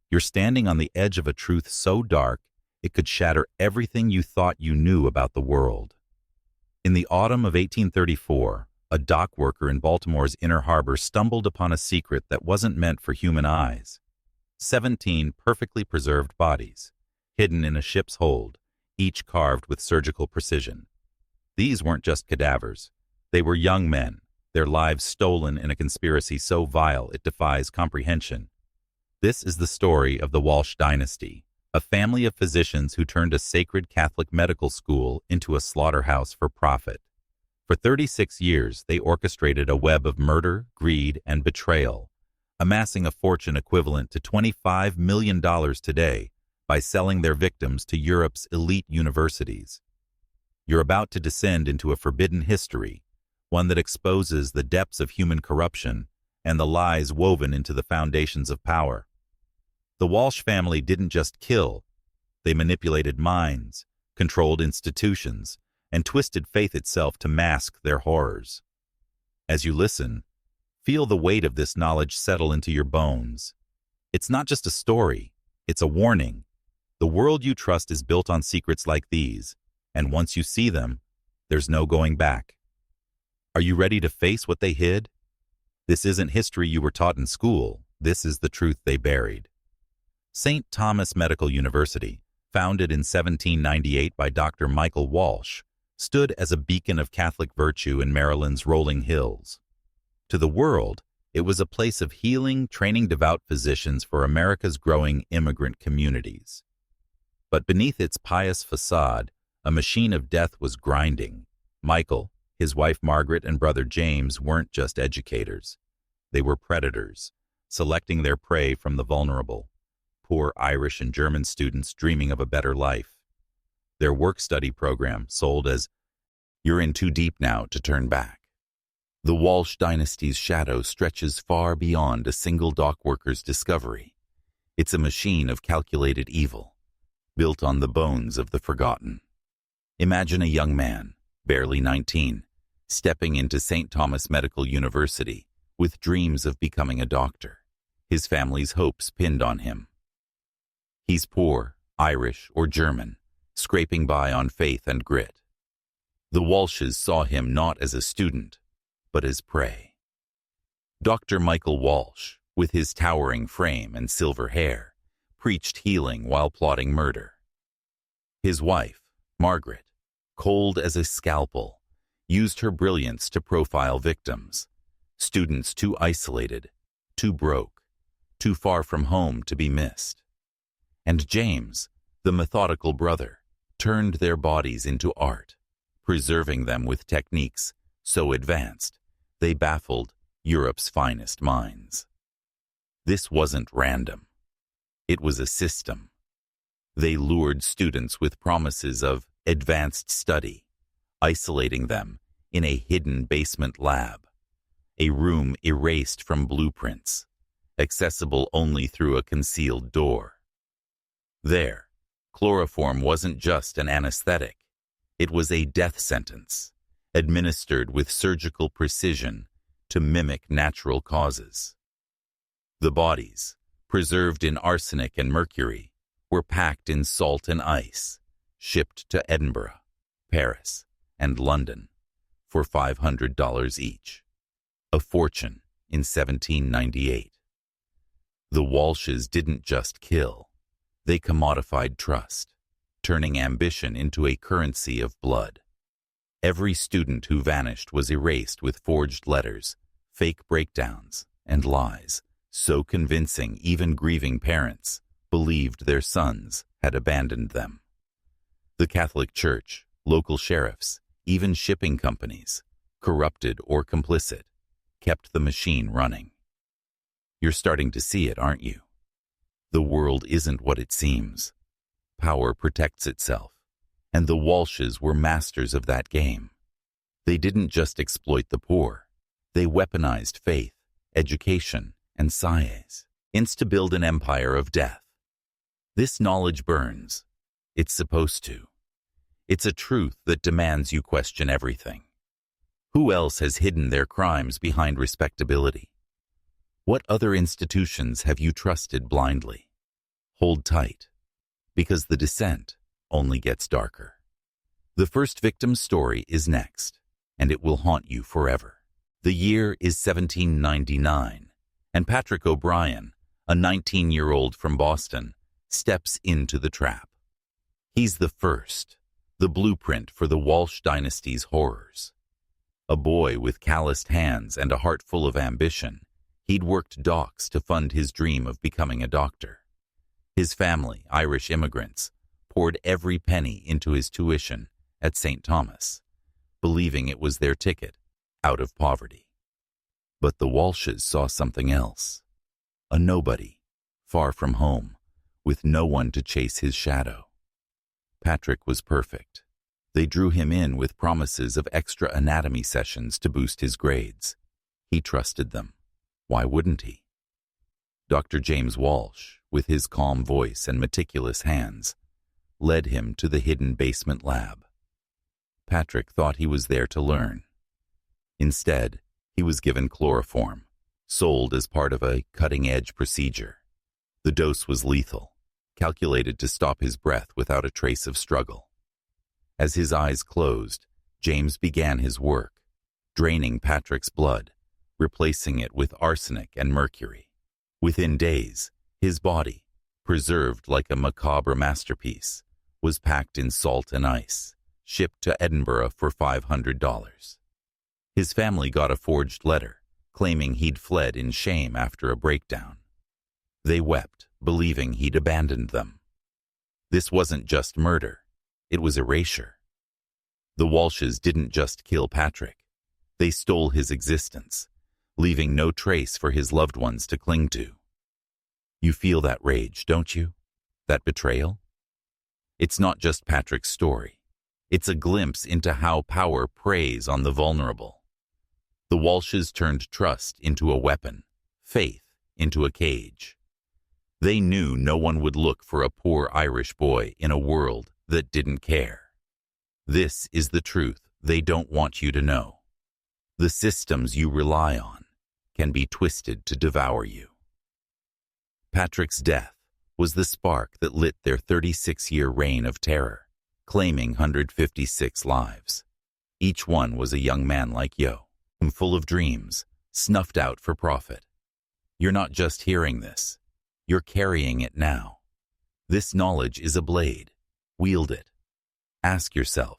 You're standing on the edge of a truth so dark, it could shatter everything you thought you knew about the world. In the autumn of 1834, a dock worker in Baltimore's Inner Harbor stumbled upon a secret that wasn't meant for human eyes. 17 perfectly preserved bodies, hidden in a ship's hold, each carved with surgical precision. These weren't just cadavers. They were young men, their lives stolen in a conspiracy so vile it defies comprehension. This is the story of the Walsh Dynasty, a family of physicians who turned a sacred Catholic medical school into a slaughterhouse for profit. For 36 years, they orchestrated a web of murder, greed, and betrayal, amassing a fortune equivalent to $25 million today by selling their victims to Europe's elite universities. You're about to descend into a forbidden history, one that exposes the depths of human corruption and the lies woven into the foundations of power. The Walsh family didn't just kill, they manipulated minds, controlled institutions, and twisted faith itself to mask their horrors. As you listen, feel the weight of this knowledge settle into your bones. It's not just a story, it's a warning. The world you trust is built on secrets like these, and once you see them, there's no going back. Are you ready to face what they hid? This isn't history you were taught in school, this is the truth they buried. St. Thomas Medical University, founded in 1798 by Dr. Michael Walsh, stood as a beacon of Catholic virtue in Maryland's rolling hills. To the world, it was a place of healing, training devout physicians for America's growing immigrant communities. But beneath its pious facade, a machine of death was grinding. Michael, his wife Margaret, and brother James weren't just educators. They were predators, selecting their prey from the vulnerable, poor Irish and German students dreaming of a better life. Their work-study program, sold as "You're in too deep now to turn back." The Walsh Dynasty's shadow stretches far beyond a single dock worker's discovery. It's a machine of calculated evil, built on the bones of the forgotten. Imagine a young man, barely 19, stepping into St. Thomas Medical University with dreams of becoming a doctor, his family's hopes pinned on him. He's poor, Irish, or German, scraping by on faith and grit. The Walshes saw him not as a student, but as prey. Dr. Michael Walsh, with his towering frame and silver hair, preached healing while plotting murder. His wife, Margaret, cold as a scalpel, used her brilliance to profile victims, students too isolated, too broke, too far from home to be missed. And James, the methodical brother, turned their bodies into art, preserving them with techniques so advanced they baffled Europe's finest minds. This wasn't random. It was a system. They lured students with promises of advanced study, isolating them in a hidden basement lab, a room erased from blueprints, accessible only through a concealed door. There, chloroform wasn't just an anesthetic. It was a death sentence, administered with surgical precision to mimic natural causes. The bodies, preserved in arsenic and mercury, were packed in salt and ice, shipped to Edinburgh, Paris, and London for $500 each, a fortune in 1798. The Walshes didn't just kill, they commodified trust, turning ambition into a currency of blood. Every student who vanished was erased with forged letters, fake breakdowns, and lies, so convincing even grieving parents believed their sons had abandoned them. The Catholic Church, local sheriffs, even shipping companies, corrupted or complicit, kept the machine running. You're starting to see it, aren't you? The world isn't what it seems. Power protects itself, and the Walshes were masters of that game. They didn't just exploit the poor. They weaponized faith, education, and science to build an empire of death. This knowledge burns. It's supposed to. It's a truth that demands you question everything. Who else has hidden their crimes behind respectability? What other institutions have you trusted blindly? Hold tight, because the descent only gets darker. The first victim's story is next, and it will haunt you forever. The year is 1799, and Patrickobrien, a 19-year-old from Boston, steps into the trap. He's the first, the blueprint for the Walsh Dynasty's horrors. A boy with calloused hands and a heart full of ambition, he'd worked docks to fund his dream of becoming a doctor. His family, Irish immigrants, poured every penny into his tuition at St. Thomas, believing it was their ticket out of poverty. But the Walshes saw something else. A nobody, far from home, with no one to chase his shadow. Patrick was perfect. They drew him in with promises of extra anatomy sessions to boost his grades. He trusted them. Why wouldn't he? Dr. James Walsh, with his calm voice and meticulous hands, led him to the hidden basement lab. Patrick thought he was there to learn. Instead, he was given chloroform, sold as part of a cutting-edge procedure. The dose was lethal, calculated to stop his breath without a trace of struggle. As his eyes closed, James began his work, draining Patrick's blood, replacing it with arsenic and mercury. Within days, his body, preserved like a macabre masterpiece, was packed in salt and ice, shipped to Edinburgh for $500. His family got a forged letter, claiming he'd fled in shame after a breakdown. They wept, believing he'd abandoned them. This wasn't just murder, it was erasure. The Walshes didn't just kill Patrick, they stole his existence, leaving no trace for his loved ones to cling to. You feel that rage, don't you? That betrayal? It's not just Patrick's story. It's a glimpse into how power preys on the vulnerable. The Walshes turned trust into a weapon, faith into a cage. They knew no one would look for a poor Irish boy in a world that didn't care. This is the truth they don't want you to know. The systems you rely on can be twisted to devour you. Patrick's death was the spark that lit their 36-year reign of terror, claiming 156 lives. Each one was a young man like Yo, full of dreams, snuffed out for profit. You're not just hearing this, you're carrying it now. This knowledge is a blade. Wield it. Ask yourself,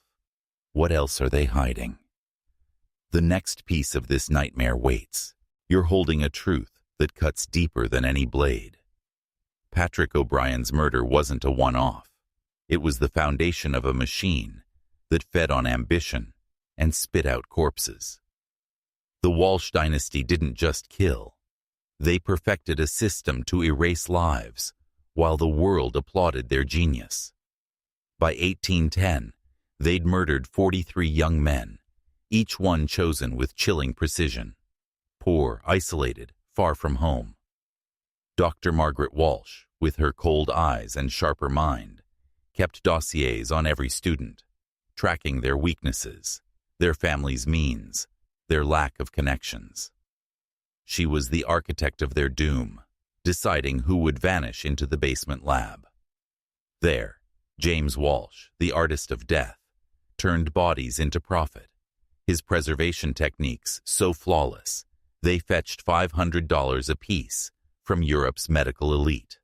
what else are they hiding? The next piece of this nightmare waits. You're holding a truth that cuts deeper than any blade. Patrickobrien's murder wasn't a one-off. It was the foundation of a machine that fed on ambition and spit out corpses. The Walsh Dynasty didn't just kill. They perfected a system to erase lives while the world applauded their genius. By 1810, they'd murdered 43 young men, each one chosen with chilling precision. Poor, isolated, far from home. Dr. Margaret Walsh, with her cold eyes and sharper mind, kept dossiers on every student, tracking their weaknesses, their family's means, their lack of connections. She was the architect of their doom, deciding who would vanish into the basement lab. There, James Walsh, the artist of death, turned bodies into profit. His preservation techniques so flawless, they fetched $500 apiece from Europe's medical elite.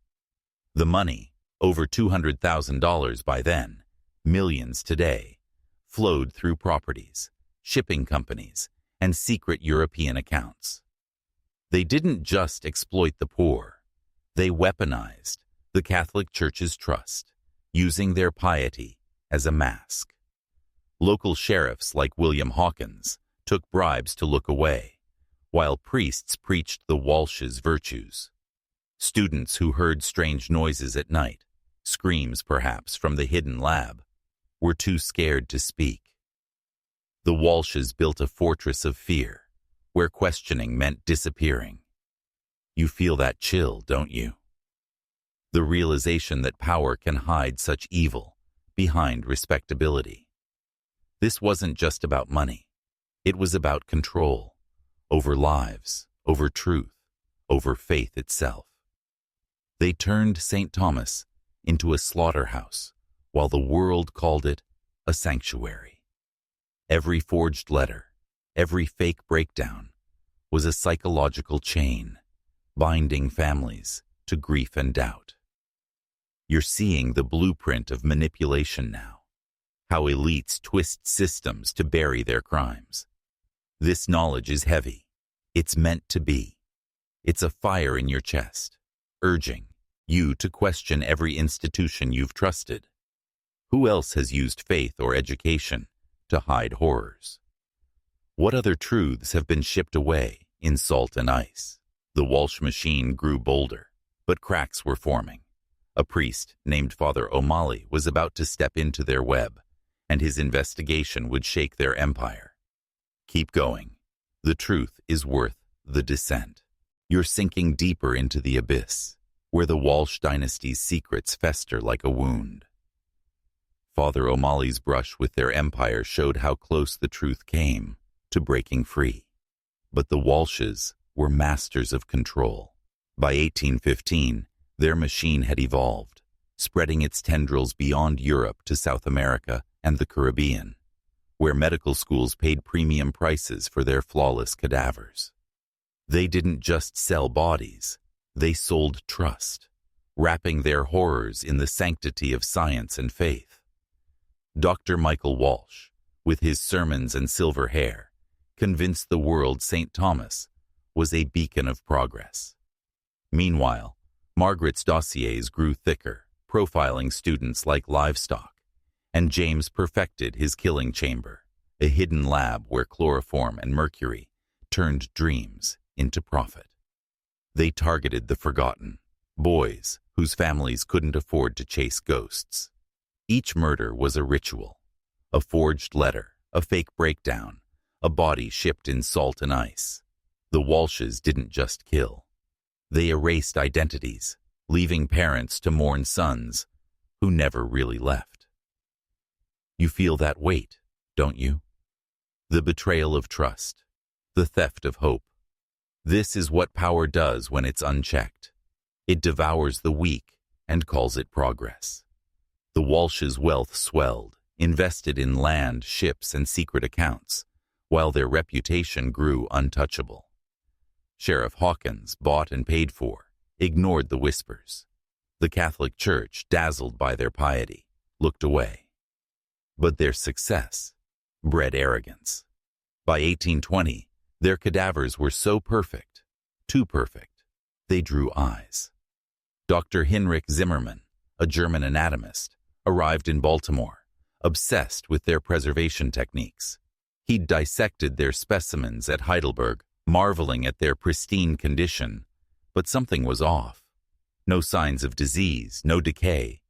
The money, over $200,000 by then, millions today, flowed through properties, shipping companies, and secret European accounts. They didn't just exploit the poor. They weaponized the Catholic Church's trust, using their piety as a mask. Local sheriffs like William Hawkins took bribes to look away, while priests preached the Walsh's virtues. Students who heard strange noises at night, screams perhaps from the hidden lab, were too scared to speak. The Walshes built a fortress of fear, where questioning meant disappearing. You feel that chill, don't you? The realization that power can hide such evil behind respectability. This wasn't just about money. It was about control, over lives, over truth, over faith itself. They turned St. Thomas into a slaughterhouse, while the world called it a sanctuary. Every forged letter, every fake breakdown, was a psychological chain, binding families to grief and doubt. You're seeing the blueprint of manipulation now, how elites twist systems to bury their crimes. This knowledge is heavy. It's meant to be. It's a fire in your chest, urging you to question every institution you've trusted. Who else has used faith or education to hide horrors? What other truths have been shipped away in salt and ice? The Walsh machine grew bolder, but cracks were forming. A priest named fatheromali was about to step into their web, and his investigation would shake their empire. Keep going. The truth is worth the descent. You're sinking deeper into the abyss, where the Walsh Dynasty's secrets fester like a wound. Father O'Malley's brush with their empire showed how close the truth came to breaking free. But the Walshes were masters of control. By 1815, their machine had evolved, spreading its tendrils beyond Europe to South America and the Caribbean, where medical schools paid premium prices for their flawless cadavers. They didn't just sell bodies, they sold trust, wrapping their horrors in the sanctity of science and faith. Dr. Michael Walsh, with his sermons and silver hair, convinced the world St. Thomas was a beacon of progress. Meanwhile, Margaret's dossiers grew thicker, profiling students like livestock, and James perfected his killing chamber, a hidden lab where chloroform and mercury turned dreams into profit. They targeted the forgotten, boys whose families couldn't afford to chase ghosts. Each murder was a ritual, a forged letter, a fake breakdown, a body shipped in salt and ice. The Walshes didn't just kill. They erased identities, leaving parents to mourn sons who never really left. You feel that weight, don't you? The betrayal of trust, the theft of hope. This is what power does when it's unchecked. It devours the weak and calls it progress. The Walshes' wealth swelled, invested in land, ships, and secret accounts, while their reputation grew untouchable. Sheriff Hawkins, bought and paid for, ignored the whispers. The Catholic Church, dazzled by their piety, looked away. But their success bred arrogance. By 1820, their cadavers were so perfect, too perfect, they drew eyes. Dr. Heinrich Zimmerman, a German anatomist, arrived in Baltimore, obsessed with their preservation techniques. He'd dissected their specimens at Heidelberg, marveling at their pristine condition, but something was off. No signs of disease, no decay,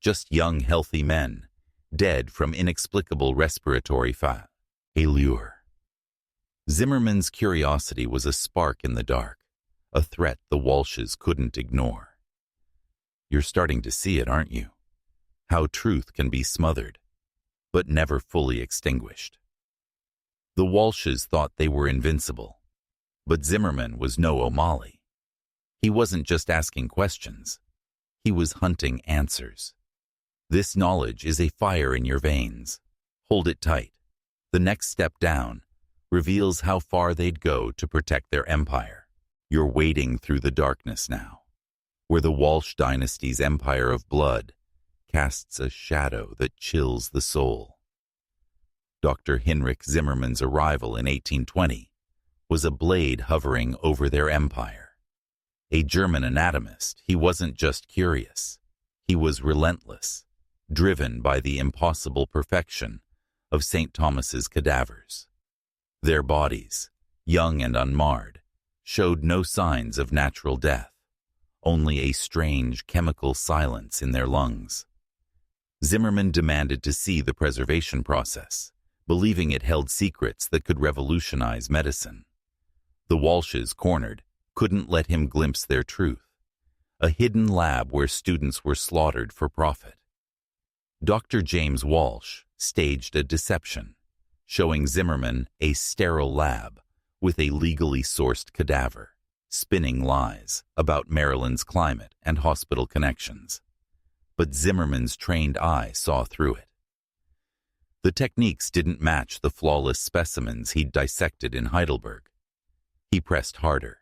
just young, healthy men, dead from inexplicable respiratory failure. Zimmerman's curiosity was a spark in the dark, a threat the Walshes couldn't ignore. You're starting to see it, aren't you? How truth can be smothered, but never fully extinguished. The Walshes thought they were invincible, but Zimmerman was no O'Malley. He wasn't just asking questions, he was hunting answers. This knowledge is a fire in your veins. Hold it tight. The next step down reveals how far they'd go to protect their empire. You're wading through the darkness now, where the Walsh Dynasty's empire of blood casts a shadow that chills the soul. Dr. Heinrich Zimmerman's arrival in 1820 was a blade hovering over their empire. A German anatomist, he wasn't just curious. He was relentless, driven by the impossible perfection of St. Thomas's cadavers. Their bodies, young and unmarred, showed no signs of natural death, only a strange chemical silence in their lungs. Zimmerman demanded to see the preservation process, believing it held secrets that could revolutionize medicine. The Walshes, cornered, couldn't let him glimpse their truth, a hidden lab where students were slaughtered for profit. Dr. James Walsh staged a deception, showing Zimmerman a sterile lab with a legally sourced cadaver. spinning lies about Maryland's climate and hospital connections. But Zimmerman's trained eye saw through it. The techniques didn't match the flawless specimens he'd dissected in Heidelberg. He pressed harder,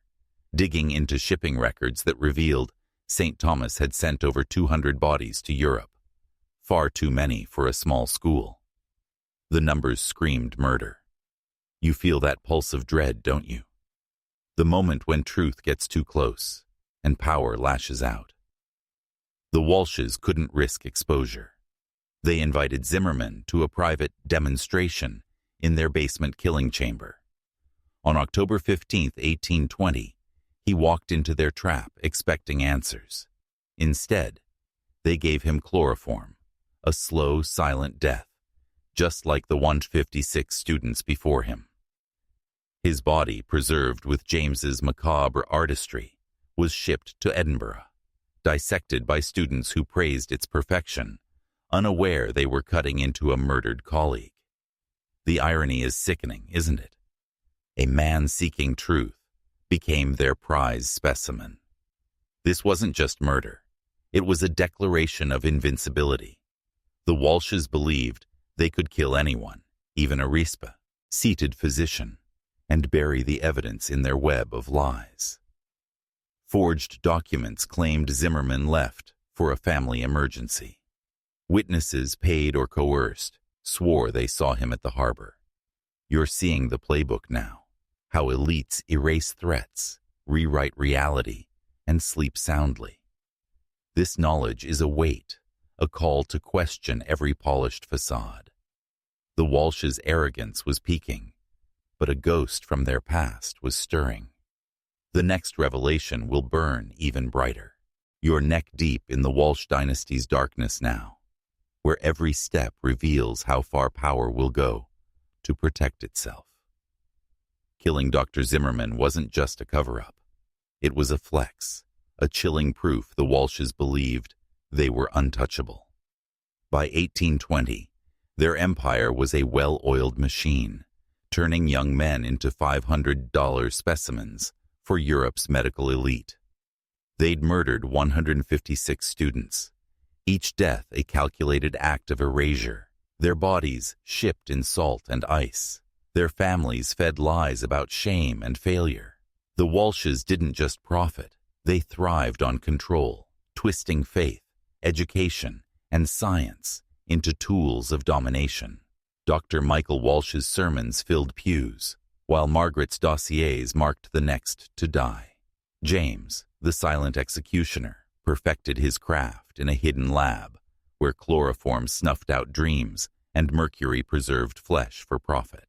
digging into shipping records that revealed St. Thomas had sent over 200 bodies to Europe, far too many for a small school. The numbers screamed murder. You feel that pulse of dread, don't you? The moment when truth gets too close and power lashes out. The Walshes couldn't risk exposure. They invited Zimmerman to a private demonstration in their basement killing chamber. On October 15, 1820, he walked into their trap expecting answers. Instead, they gave him chloroform, a slow, silent death, just like the 156 students before him. His body, preserved with James's macabre artistry, was shipped to Edinburgh, dissected by students who praised its perfection, unaware they were cutting into a murdered colleague. The irony is sickening, isn't it? A man seeking truth became their prize specimen. This wasn't just murder. It was a declaration of invincibility. The Walshes believed they could kill anyone, even a seated physician, and bury the evidence in their web of lies. Forged documents claimed Zimmerman left for a family emergency. Witnesses, paid or coerced, swore they saw him at the harbor. You're seeing the playbook now, how elites erase threats, rewrite reality, and sleep soundly. This knowledge is a weight, a call to question every polished facade. The Walsh's arrogance was peaking, but a ghost from their past was stirring. The next revelation will burn even brighter. You're neck deep in the Walsh Dynasty's darkness now, where every step reveals how far power will go to protect itself. Killing Dr. Zimmerman wasn't just a cover-up. It was a flex, a chilling proof the Walshes believed they were untouchable. By 1820, their empire was a well-oiled machine, turning young men into $500 specimens for Europe's medical elite. They'd murdered 156 students, each death a calculated act of erasure, their bodies shipped in salt and ice, their families fed lies about shame and failure. The Walshes didn't just profit, they thrived on control, twisting faith, education, and science into tools of domination. Dr. Michael Walsh's sermons filled pews, while Margaret's dossiers marked the next to die. James, the silent executioner, perfected his craft in a hidden lab where chloroform snuffed out dreams and mercury preserved flesh for profit.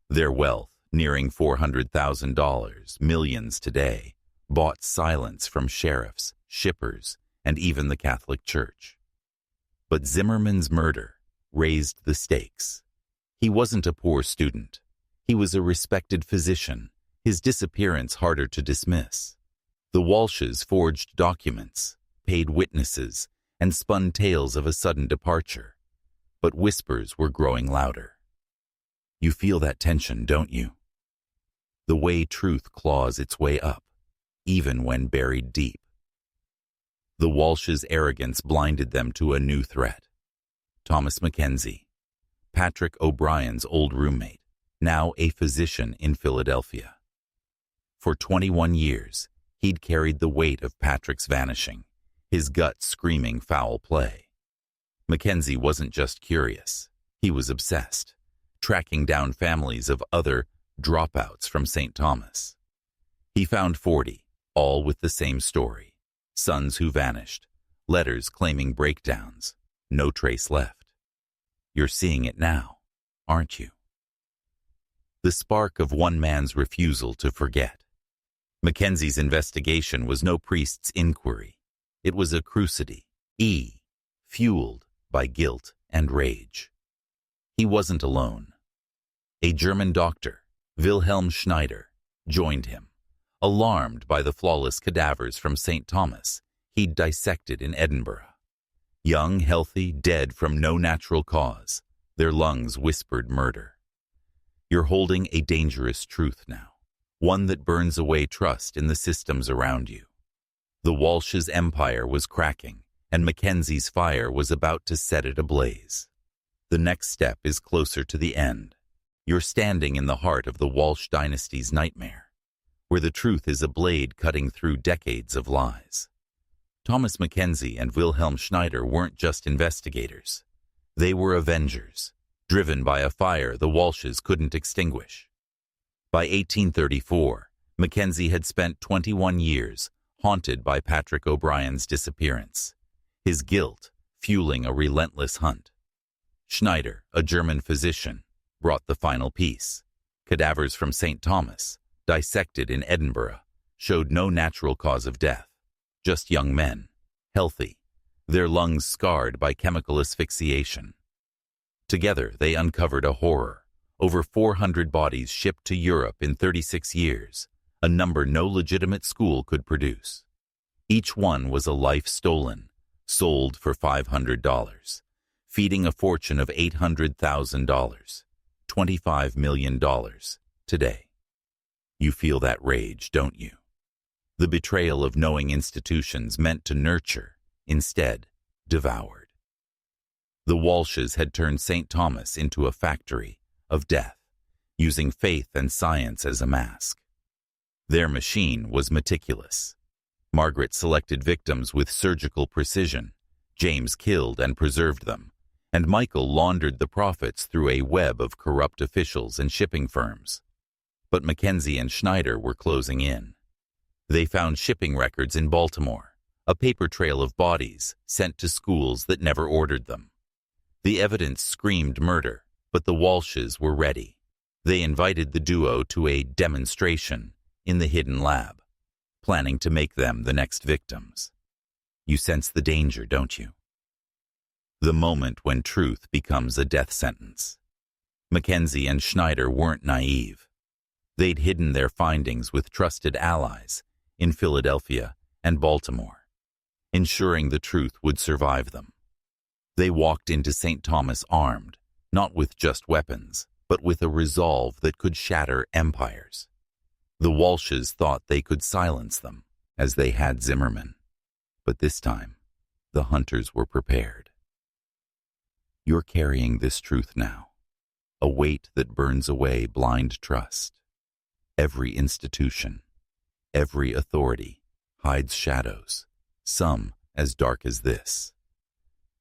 Their wealth, nearing $400,000, millions today, bought silence from sheriffs, shippers, and even the Catholic Church. But Zimmerman's murder raised the stakes. He wasn't a poor student. He was a respected physician, his disappearance harder to dismiss. The Walshes forged documents, paid witnesses, and spun tales of a sudden departure. But whispers were growing louder. You feel that tension, don't you? The way truth claws its way up, even when buried deep. The Walshes' arrogance blinded them to a new threat. Thomas McKenzie, Patrickobrien's old roommate, now a physician in Philadelphia. For 21 years, he'd carried the weight of Patrick's vanishing, his gut screaming foul play. McKenzie wasn't just curious, he was obsessed, tracking down families of other dropouts from St. Thomas. He found 40, all with the same story. Sons who vanished, letters claiming breakdowns, no trace left. You're seeing it now, aren't you? The spark of one man's refusal to forget. McKenzie's investigation was no priest's inquiry. It was a crusade, fueled by guilt and rage. He wasn't alone. A German doctor, Wilhelm Schneider, joined him, alarmed by the flawless cadavers from St. Thomas he'd dissected in Edinburgh. Young, healthy, dead from no natural cause, their lungs whispered murder. You're holding a dangerous truth now, one that burns away trust in the systems around you. The Walshes' empire was cracking, and McKenzie's fire was about to set it ablaze. The next step is closer to the end. You're standing in the heart of the Walsh Dynasty's nightmare, where the truth is a blade cutting through decades of lies. Thomas McKenzie and Wilhelm Schneider weren't just investigators. They were avengers, driven by a fire the Walshes couldn't extinguish. By 1834, McKenzie had spent 21 years haunted by patrickobrien's disappearance, his guilt fueling a relentless hunt. Schneider, a German physician, brought the final piece. Cadavers from St. Thomas, dissected in Edinburgh, showed no natural cause of death, just young men, healthy, their lungs scarred by chemical asphyxiation. Together, they uncovered a horror. Over 400 bodies shipped to Europe in 36 years, a number no legitimate school could produce. Each one was a life stolen, sold for $500, feeding a fortune of $800,000, $25 million, today. You feel that rage, don't you? The betrayal of knowing institutions meant to nurture, instead, devoured. The Walshes had turned St. Thomas into a factory of death, using faith and science as a mask. Their machine was meticulous. Margaret selected victims with surgical precision, James killed and preserved them, and Michael laundered the profits through a web of corrupt officials and shipping firms. But McKenzie and Schneider were closing in. They found shipping records in Baltimore, a paper trail of bodies sent to schools that never ordered them. The evidence screamed murder, but the Walshes were ready. They invited the duo to a demonstration in the hidden lab, planning to make them the next victims. You sense the danger, don't you? The moment when truth becomes a death sentence. McKenzie and Schneider weren't naive. They'd hidden their findings with trusted allies in Philadelphia and Baltimore, ensuring the truth would survive them. They walked into St. Thomas armed, not with just weapons, but with a resolve that could shatter empires. The Walshes thought they could silence them, as they had Zimmerman. But this time, the hunters were prepared. You're carrying this truth now, a weight that burns away blind trust. Every institution, every authority hides shadows, some as dark as this.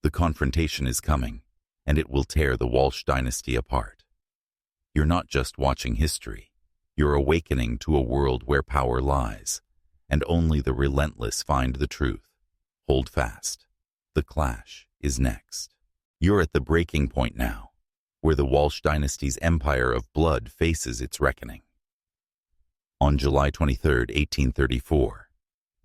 The confrontation is coming, and it will tear the Walsh dynasty apart. You're not just watching history, you're awakening to a world where power lies, and only the relentless find the truth. Hold fast. The clash is next. You're at the breaking point now, where the Walsh dynasty's empire of blood faces its reckoning. On July 23, 1834,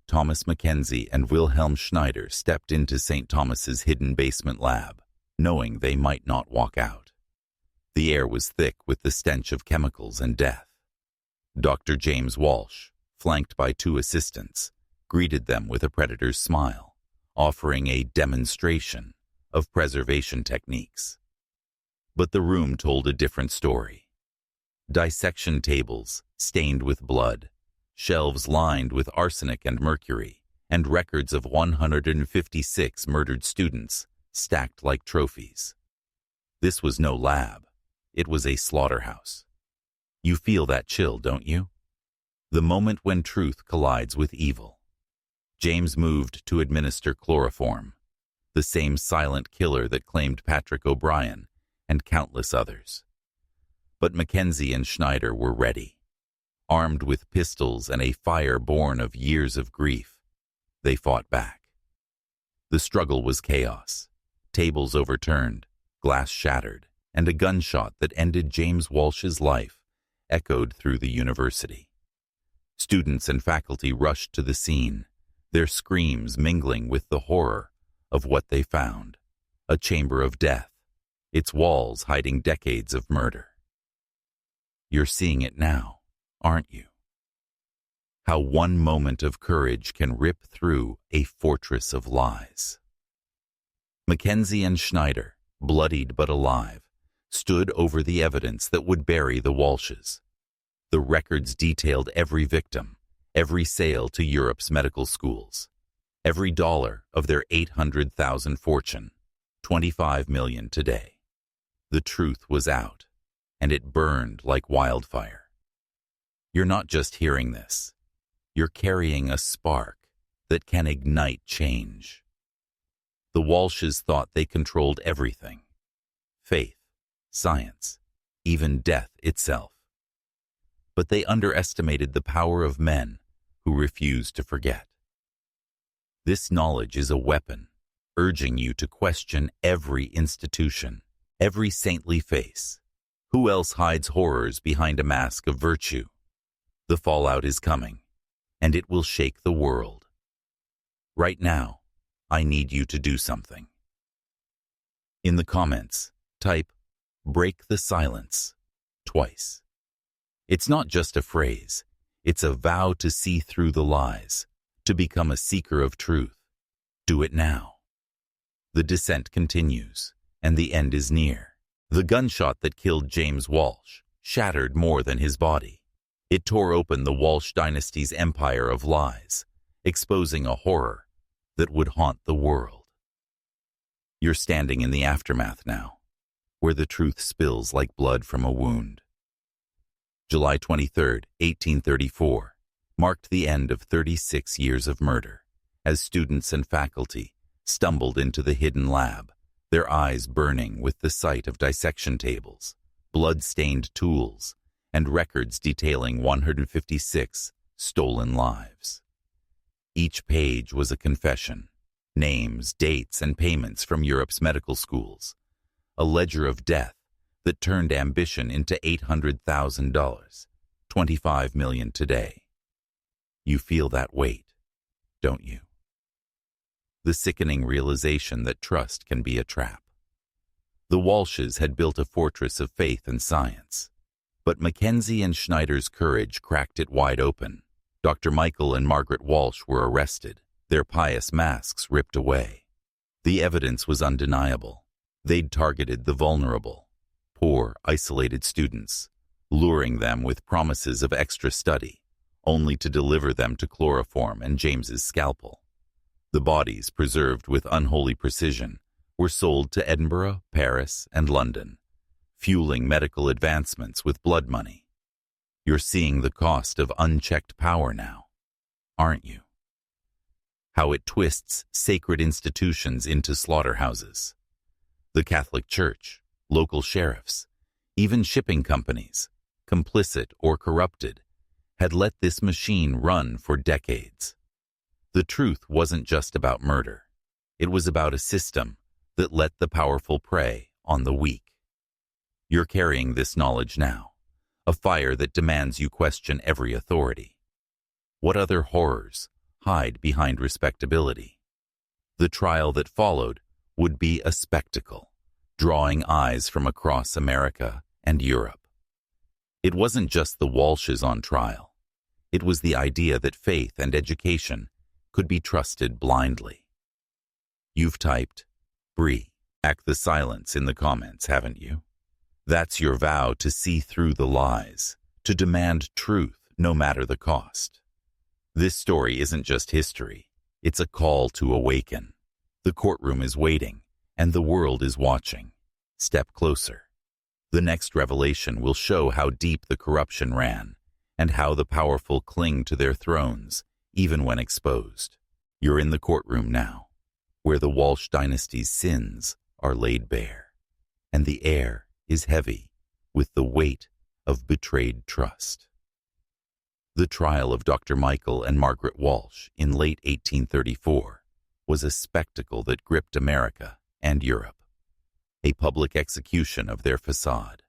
Thomas McKenzie and Wilhelm Schneider stepped into St. Thomas's hidden basement lab, knowing they might not walk out. The air was thick with the stench of chemicals and death. Dr. James Walsh, flanked by two assistants, greeted them with a predator's smile, offering a demonstration of preservation techniques. But the room told a different story. Dissection tables stained with blood, shelves lined with arsenic and mercury, and records of 156 murdered students stacked like trophies. This was no lab. It was a slaughterhouse. You feel that chill, don't you? The moment when truth collides with evil. James moved to administer chloroform, the same silent killer that claimed Patrickobrien and countless others. But McKenzie and Schneider were ready. Armed with pistols and a fire born of years of grief, they fought back. The struggle was chaos. Tables overturned, glass shattered, and a gunshot that ended James Walsh's life echoed through the university. Students and faculty rushed to the scene, their screams mingling with the horror of what they found, a chamber of death, its walls hiding decades of murder. You're seeing it now, aren't you? How one moment of courage can rip through a fortress of lies. McKenzie and Schneider, bloodied but alive, stood over the evidence that would bury the Walshes. The records detailed every victim, every sale to Europe's medical schools, every dollar of their 800,000 fortune, 25 million today. The truth was out, and it burned like wildfire. You're not just hearing this. You're carrying a spark that can ignite change. The Walshes thought they controlled everything: faith, science, even death itself. But they underestimated the power of men who refused to forget. This knowledge is a weapon, urging you to question every institution, every saintly face. Who else hides horrors behind a mask of virtue? The fallout is coming, and it will shake the world. Right now, I need you to do something. In the comments, type "break the silence" twice. It's not just a phrase, it's a vow to see through the lies, to become a seeker of truth. Do it now. The descent continues, and the end is near. The gunshot that killed James Walsh shattered more than his body. It tore open the Walsh Dynasty's empire of lies, exposing a horror that would haunt the world. You're standing in the aftermath now, where the truth spills like blood from a wound. July 23, 1834, marked the end of 36 years of murder, as students and faculty stumbled into the hidden lab, their eyes burning with the sight of dissection tables, blood-stained tools, and records detailing 156 stolen lives. Each page was a confession, names, dates, and payments from Europe's medical schools, a ledger of death that turned ambition into $800,000, 25 million today. You feel that weight, don't you? The sickening realization that trust can be a trap. The Walshes had built a fortress of faith and science, but McKenzie and Schneider's courage cracked it wide open. Dr. Michael and Margaret Walsh were arrested, their pious masks ripped away. The evidence was undeniable. They'd targeted the vulnerable, poor, isolated students, luring them with promises of extra study, only to deliver them to chloroform and James's scalpel. The bodies, preserved with unholy precision, were sold to Edinburgh, Paris, and London, fueling medical advancements with blood money. You're seeing the cost of unchecked power now, aren't you? How it twists sacred institutions into slaughterhouses. The Catholic Church, local sheriffs, even shipping companies, complicit or corrupted, had let this machine run for decades. The truth wasn't just about murder. It was about a system that let the powerful prey on the weak. You're carrying this knowledge now, a fire that demands you question every authority. What other horrors hide behind respectability? The trial that followed would be a spectacle, drawing eyes from across America and Europe. It wasn't just the Walshes on trial. It was the idea that faith and education could be trusted blindly. You've typed "break the silence" in the comments, haven't you? That's your vow to see through the lies, to demand truth no matter the cost. This story isn't just history, it's a call to awaken. The courtroom is waiting, and the world is watching. Step closer. The next revelation will show how deep the corruption ran, and how the powerful cling to their thrones, even when exposed. You're in the courtroom now, where the Walsh Dynasty's sins are laid bare, and the air is heavy with the weight of betrayed trust. The trial of Dr. Michael and Margaret Walsh in late 1834 was a spectacle that gripped America and Europe, a public execution of their facade.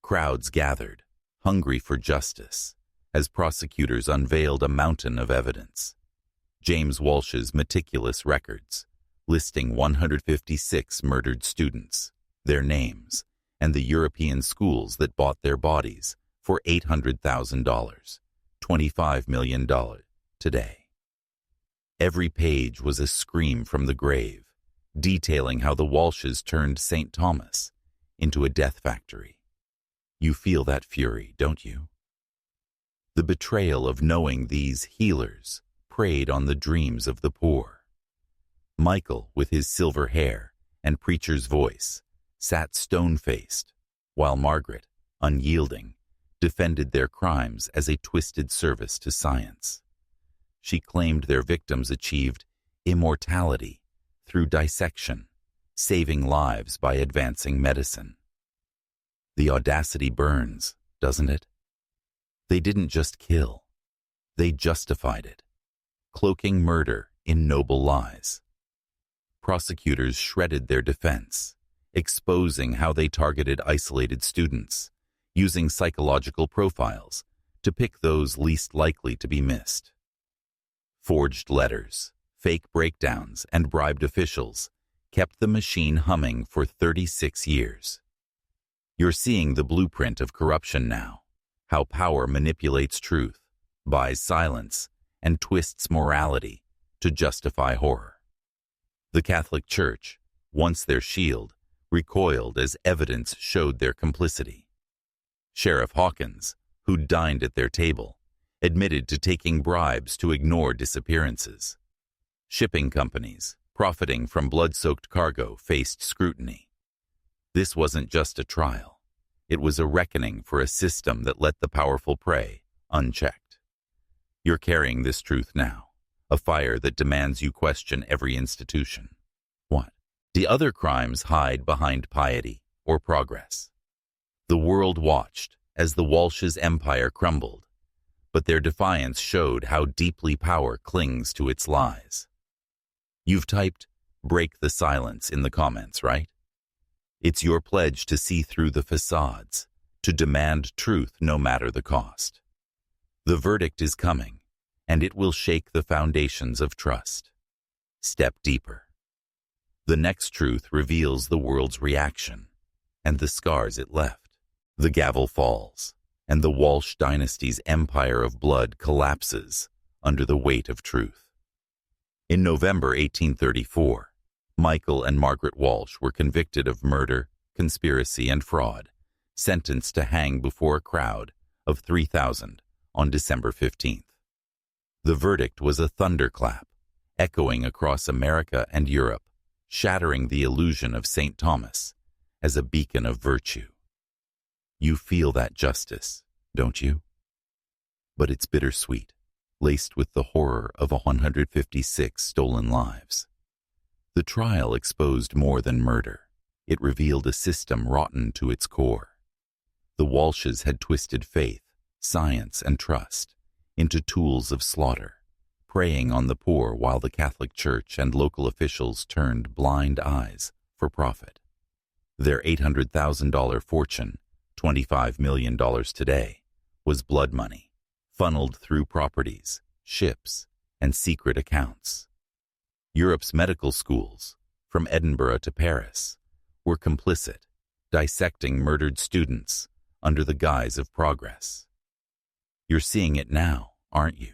Crowds gathered, hungry for justice, as prosecutors unveiled a mountain of evidence. James Walsh's meticulous records, listing 156 murdered students, their names, and the European schools that bought their bodies for $800,000, $25 million today. Every page was a scream from the grave, detailing how the Walshes turned St. Thomas into a death factory. You feel that fury, don't you? The betrayal of knowing these healers preyed on the dreams of the poor. Michael, with his silver hair and preacher's voice, sat stone-faced, while Margaret, unyielding, defended their crimes as a twisted service to science. She claimed their victims achieved immortality through dissection, saving lives by advancing medicine. The audacity burns, doesn't it? They didn't just kill. They justified it, cloaking murder in noble lies. Prosecutors shredded their defense, exposing how they targeted isolated students, using psychological profiles to pick those least likely to be missed. Forged letters, fake breakdowns, and bribed officials kept the machine humming for 36 years. You're seeing the blueprint of corruption now, how power manipulates truth, buys silence, and twists morality to justify horror. The Catholic Church, once their shield, recoiled as evidence showed their complicity. Sheriff Hawkins, who dined at their table, admitted to taking bribes to ignore disappearances. Shipping companies, profiting from blood-soaked cargo, faced scrutiny. This wasn't just a trial. It was a reckoning for a system that let the powerful prey unchecked. You're carrying this truth now, a fire that demands you question every institution. What? The other crimes hide behind piety or progress. The world watched as the Walshes' empire crumbled, but their defiance showed how deeply power clings to its lies. You've typed, "break the silence" in the comments, right? It's your pledge to see through the facades, to demand truth no matter the cost. The verdict is coming, and it will shake the foundations of trust. Step deeper. The next truth reveals the world's reaction and the scars it left. The gavel falls, and the Walsh Dynasty's empire of blood collapses under the weight of truth. In November 1834, Michael and Margaret Walsh were convicted of murder, conspiracy, and fraud, sentenced to hang before a crowd of 3,000 on December 15th. The verdict was a thunderclap, echoing across America and Europe, shattering the illusion of St. Thomas as a beacon of virtue. You feel that justice, don't you? But it's bittersweet, laced with the horror of 156 stolen lives. The trial exposed more than murder. It revealed a system rotten to its core. The Walshes had twisted faith, science, and trust into tools of slaughter, preying on the poor while the Catholic Church and local officials turned blind eyes for profit. Their $800,000 fortune, $25 million today, was blood money, funneled through properties, ships, and secret accounts. Europe's medical schools, from Edinburgh to Paris, were complicit, dissecting murdered students under the guise of progress. You're seeing it now, aren't you?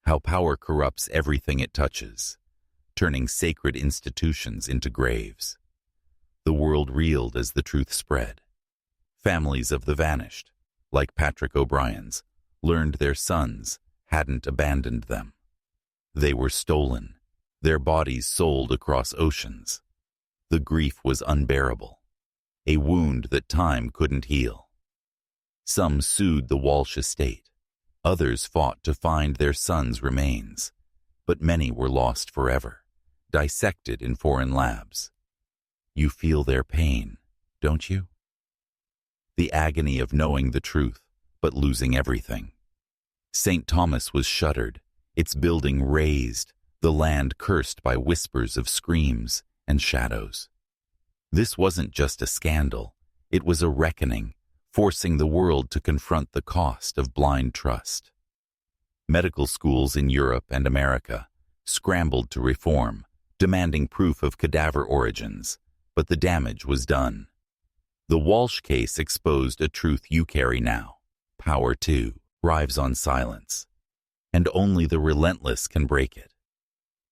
How power corrupts everything it touches, turning sacred institutions into graves. The world reeled as the truth spread. Families of the vanished, like Patrickobrien's, learned their sons hadn't abandoned them. They were stolen, their bodies sold across oceans. The grief was unbearable, a wound that time couldn't heal. Some sued the Walsh estate. Others fought to find their sons' remains, but many were lost forever, dissected in foreign labs. You feel their pain, don't you? The agony of knowing the truth, but losing everything. St. Thomas was shuttered, its building razed, the land cursed by whispers of screams and shadows. This wasn't just a scandal, it was a reckoning, forcing the world to confront the cost of blind trust. Medical schools in Europe and America scrambled to reform, demanding proof of cadaver origins, but the damage was done. The Walsh case exposed a truth you carry now. Power, too, thrives on silence, and only the relentless can break it.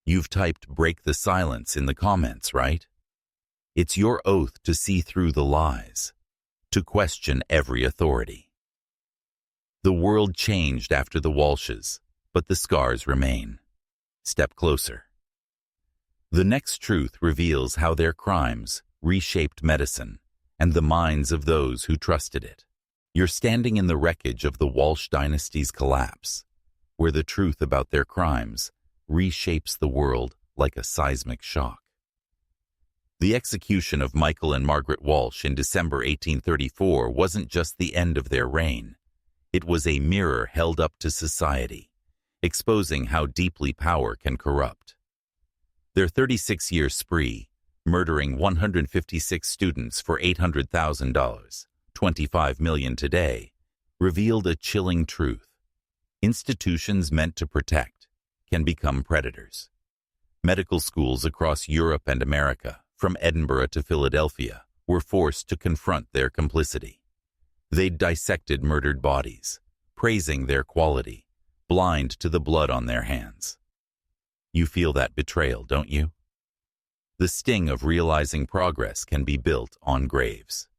You've typed "break the silence" in the comments, right? It's your oath to see through the lies, to question every authority. The world changed after the Walshes, but the scars remain. Step closer. The next truth reveals how their crimes reshaped medicine and the minds of those who trusted it. You're standing in the wreckage of the Walsh Dynasty's collapse, where the truth about their crimes reshapes the world like a seismic shock. The execution of Michael and Margaret Walsh in December 1834 wasn't just the end of their reign. It was a mirror held up to society, exposing how deeply power can corrupt. Their 36-year spree, murdering 156 students for $800,000, $25 million today, revealed a chilling truth. Institutions meant to protect can become predators. Medical schools across Europe and America, from Edinburgh to Philadelphia, were forced to confront their complicity. They'd dissected murdered bodies, praising their quality, blind to the blood on their hands. You feel that betrayal, don't you? The sting of realizing progress can be built on graves.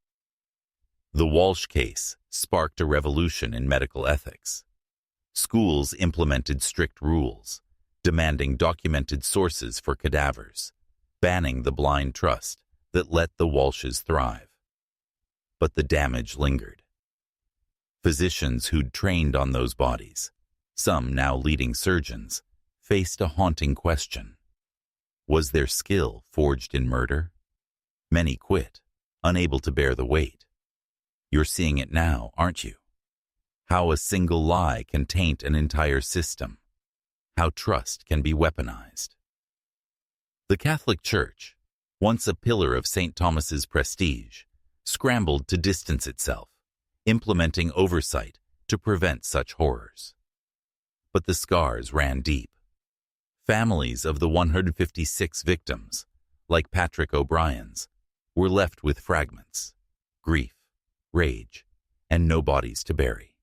The Walsh case sparked a revolution in medical ethics. Schools implemented strict rules, demanding documented sources for cadavers, banning the blind trust that let the Walshes thrive. But the damage lingered. Physicians who'd trained on those bodies, some now leading surgeons, faced a haunting question. Was their skill forged in murder? Many quit, unable to bear the weight. You're seeing it now, aren't you? How a single lie can taint an entire system. How trust can be weaponized. The Catholic Church, once a pillar of St. Thomas's prestige, scrambled to distance itself, implementing oversight to prevent such horrors. But the scars ran deep. Families of the 156 victims, like patrickobrien's, were left with fragments, grief, rage, and no bodies to bury.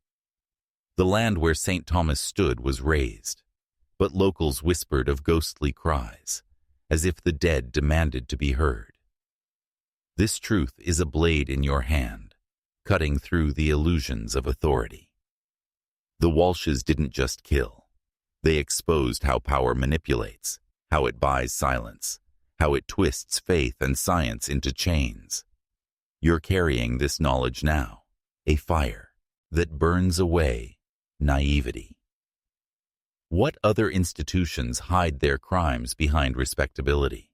The land where St. Thomas stood was razed, but locals whispered of ghostly cries, as if the dead demanded to be heard. This truth is a blade in your hand, cutting through the illusions of authority. The Walshes didn't just kill. They exposed how power manipulates, how it buys silence, how it twists faith and science into chains. You're carrying this knowledge now, a fire that burns away naivety. What other institutions hide their crimes behind respectability?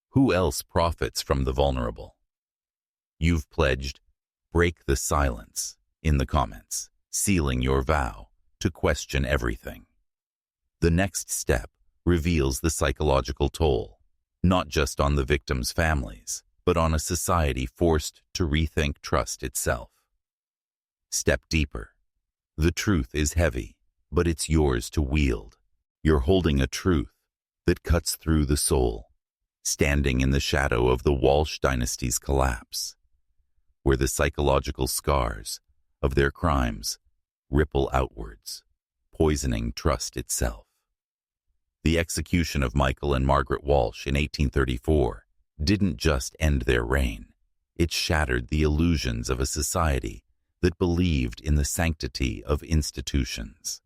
Who else profits from the vulnerable? You've pledged, break the silence, in the comments, sealing your vow to question everything. The next step reveals the psychological toll, not just on the victims' families, but on a society forced to rethink trust itself. Step deeper. The truth is heavy, but it's yours to wield. You're holding a truth that cuts through the soul, standing in the shadow of the Walsh Dynasty's collapse, where the psychological scars of their crimes ripple outwards, poisoning trust itself. The execution of Michael and Margaret Walsh in 1834 didn't just end their reign. It shattered the illusions of a society that believed in the sanctity of institutions.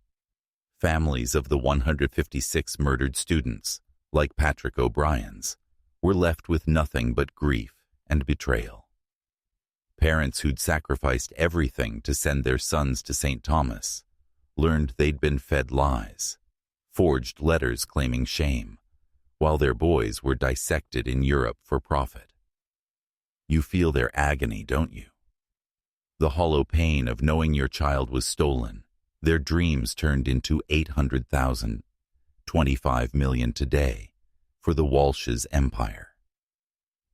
Families of the 156 murdered students, like patrickobrien's, were left with nothing but grief and betrayal. Parents who'd sacrificed everything to send their sons to St. Thomas learned they'd been fed lies, forged letters claiming shame, while their boys were dissected in Europe for profit. You feel their agony, don't you? The hollow pain of knowing your child was stolen, their dreams turned into 800,000, 25 million today, for the Walshes' empire.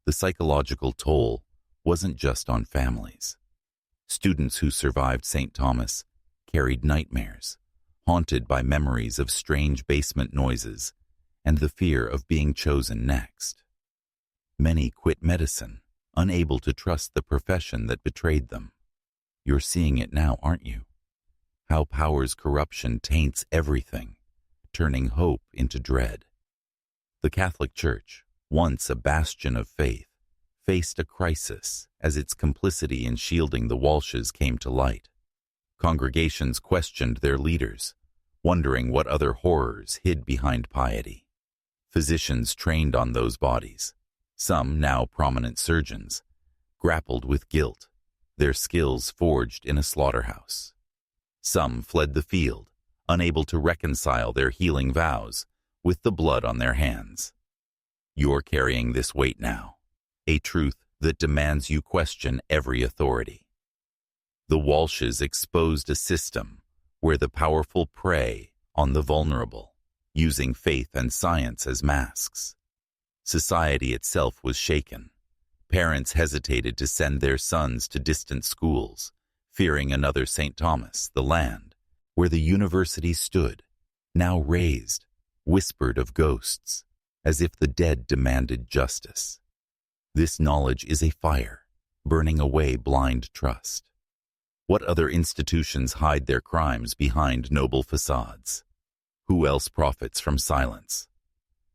The psychological toll wasn't just on families. Students who survived St. Thomas carried nightmares, haunted by memories of strange basement noises and the fear of being chosen next. Many quit medicine, unable to trust the profession that betrayed them. You're seeing it now, aren't you? How power's corruption taints everything, turning hope into dread. The Catholic Church, once a bastion of faith, faced a crisis as its complicity in shielding the Walshes came to light. Congregations questioned their leaders, wondering what other horrors hid behind piety. Physicians trained on those bodies, some now prominent surgeons, grappled with guilt, their skills forged in a slaughterhouse. Some fled the field, unable to reconcile their healing vows with the blood on their hands. You're carrying this weight now, a truth that demands you question every authority. The Walshes exposed a system where the powerful prey on the vulnerable, using faith and science as masks. Society itself was shaken. Parents hesitated to send their sons to distant schools, fearing another St. Thomas, the land, where the university stood, now razed, whispered of ghosts, as if the dead demanded justice. This knowledge is a fire, burning away blind trust. What other institutions hide their crimes behind noble facades? Who else profits from silence?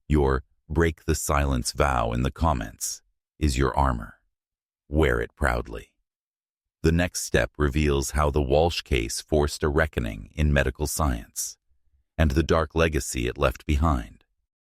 Your break the silence vow in the comments is your armor. Wear it proudly. The next step reveals how the Walsh case forced a reckoning in medical science and the dark legacy it left behind.